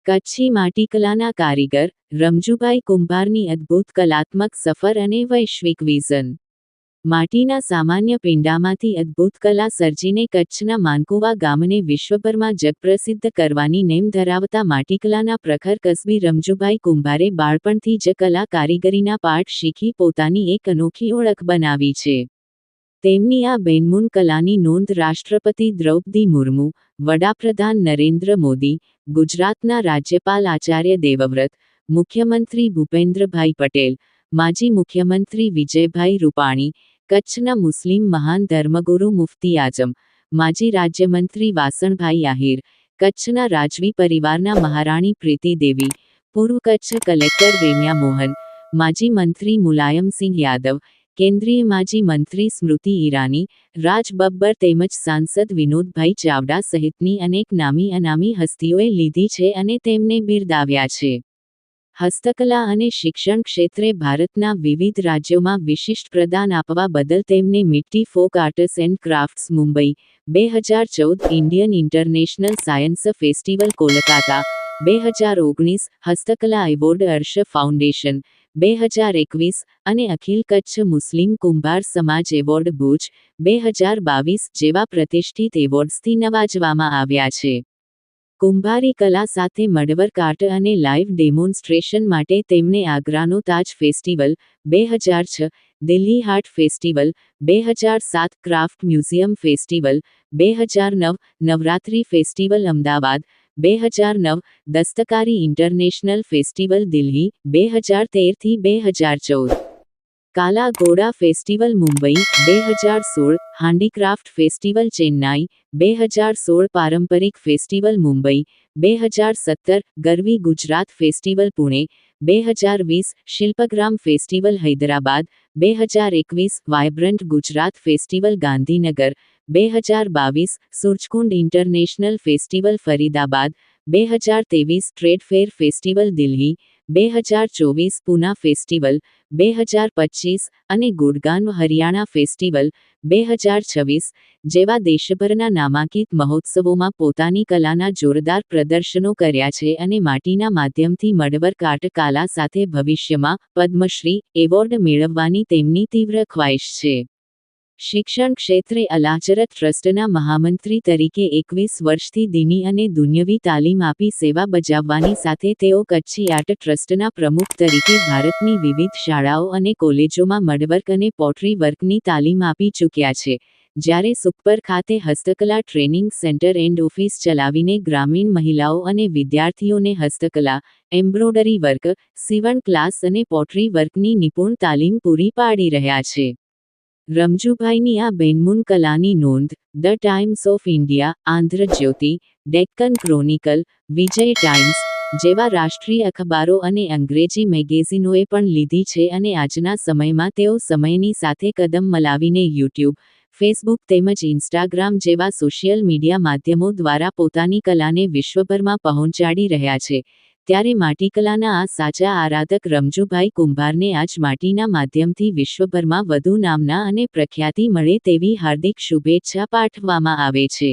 કચ્છી માટીકલાના કારીગર રમજુભાઈ કુંભારની અદ્ભુત કલાત્મક સફર અને વૈશ્વિક વિઝન. માટીના સામાન્ય પીંડામાંથી અદ્ભુત કલા સર્જીને કચ્છના માનકુવા ગામને વિશ્વભરમાં જગપ્રસિદ્ધ કરવાની નેમ ધરાવતા માટીકલાના પ્રખર કસબી રમજુભાઈ કુંભારે બાળપણથી જ કલા કારીગરીના પાઠ શીખી પોતાની એક અનોખી ઓળખ બનાવી છે. તેમની આ બેનમૂન કલાની નોંધ રાષ્ટ્રપતિ દ્રૌપદી મુર્મુ, વડાપ્રધાન નરેન્દ્ર મોદી, ગુજરાતના રાજ્યપાલ આચાર્ય દેવવ્રત, મુખ્યમંત્રી ભૂપેન્દ્રભાઈ પટેલ, માજી મુખ્યમંત્રી વિજયભાઈ રૂપાણી, કચ્છના મુસ્લિમ મહાન ધર્મગુરુ મુફ્તી આઝમ, માજી રાજ્યમંત્રી વાસણભાઈ આહિર, કચ્છના રાજવી પરિવારના મહારાણી પ્રીતિ દેવી, પૂર્વ કચ્છ કલેક્ટર રેમ્યા મોહન, માજી મંત્રી મુલાયમસિંહ યાદવ, કેન્દ્રીય માજી મંત્રી સ્મૃતિ ઈરાની, રાજ બબ્બર તેમજ સાંસદ વિનોદભાઈ ચાવડા સહિતની અનેક નામી અનામી હસ્તીઓએ લીધી છે અને તેમને બિરદાવ્યા છે. હસ્તકલા અને શિક્ષણ ક્ષેત્રે ભારતના વિવિધ રાજ્યોમાં વિશિષ્ટ પ્રદાન આપવા બદલ તેમને Mitti folk arts and crafts Mumbai, 2014 Indian international science festival Kolkata, 2019 હસ્તકલા એવોર્ડ અર્શ ફાઉન્ડેશન, 2021 અને અખિલ કચ્છ મુસ્લિમ કુંભાર સમાજ એવોર્ડ ભુજ, 2022 જેવા પ્રતિષ્ઠિત એવોર્ડ્સથી નવાજવામાં આવ્યા છે. કુંભારી કલા સાથે મડવર્ક આર્ટ અને લાઇવ ડેમોન્સ્ટ્રેશન માટે તેમને આગ્રાનો Taj festival, 2006, Delhi Haat festival, 2007 craft museum festival, 2009 Navratri festival Ahmedabad, 2009 Dastkari international festival Delhi, 2013થી 2014 Kala Ghoda festival Mumbai, 2016 handicraft festival Chennai, 2016 Paramparik festival Mumbai, 2017 Garvi Gujarat festival Pune, 2020 Shilpgram festival Hyderabad, 2021 vibrant Gujarat festival Gandhinagar, 2022 Surajkund international festival Faridabad, 2023 trade fair festival Delhi, 2024 Poona festival, 2025 અને ગુડગાંવ હરિયાણા ફેસ્ટિવલ, 2026 જેવા દેશભરના નામાંકિત મહોત્સવોમાં પોતાની કલાના જોરદાર પ્રદર્શનો કર્યા છે અને માટીના માધ્યમથી મડવર્ક આર્ટ કલા સાથે ભવિષ્યમાં પદ્મશ્રી એવોર્ડ મેળવવાની તેમની તીવ્ર ખ્વાઇશ છે. શિક્ષણ ક્ષેત્રે અલાહજરત ટ્રસ્ટના મહામંત્રી તરીકે 21 વર્ષથી દીની અને દુન્યવી તાલીમ આપી સેવા બજાવવાની સાથે તેઓ કચ્છી આર્ટ ટ્રસ્ટના પ્રમુખ તરીકે ભારતની વિવિધ શાળાઓ અને કોલેજોમાં મડવર્ક અને પોટરી વર્કની તાલીમ આપી ચૂક્યા છે, જ્યારે સુખપર ખાતે હસ્તકલા ટ્રેનિંગ સેન્ટર એન્ડ ઓફિસ ચલાવીને ગ્રામીણ મહિલાઓ અને વિદ્યાર્થીઓને હસ્તકલા, એમ્બ્રોડરી વર્ક, સીવણ ક્લાસ અને પોટરી વર્કની નિપુણ તાલીમ પૂરી પાડી રહ્યા છે. રમજુભાઈની આ બેનમૂન કલાની નોંધ the times of India, Andhra Jyoti, Deccan chronicle, Vijay times જેવા રાષ્ટ્રીય અખબારો અને અંગ્રેજી મેગેઝિનોએ પણ લીધી છે અને આજના સમયમાં તેઓ સમયની સાથે કદમ મલાવીને યુટ્યુબ, ફેસબુક તેમજ ઇન્સ્ટાગ્રામ જેવા સોશિયલ મીડિયા માધ્યમો દ્વારા પોતાની કલાને વિશ્વભરમાં પહોંચાડી રહ્યા છે. ત્યારે માટીકલાના આ સાચા આરાધક રમજુભાઈ કુંભારને આજ માટીના માધ્યમથી વિશ્વભરમાં વધુ નામના અને પ્રખ્યાતિ મળે તેવી હાર્દિક શુભેચ્છા પાઠવવામાં આવે છે.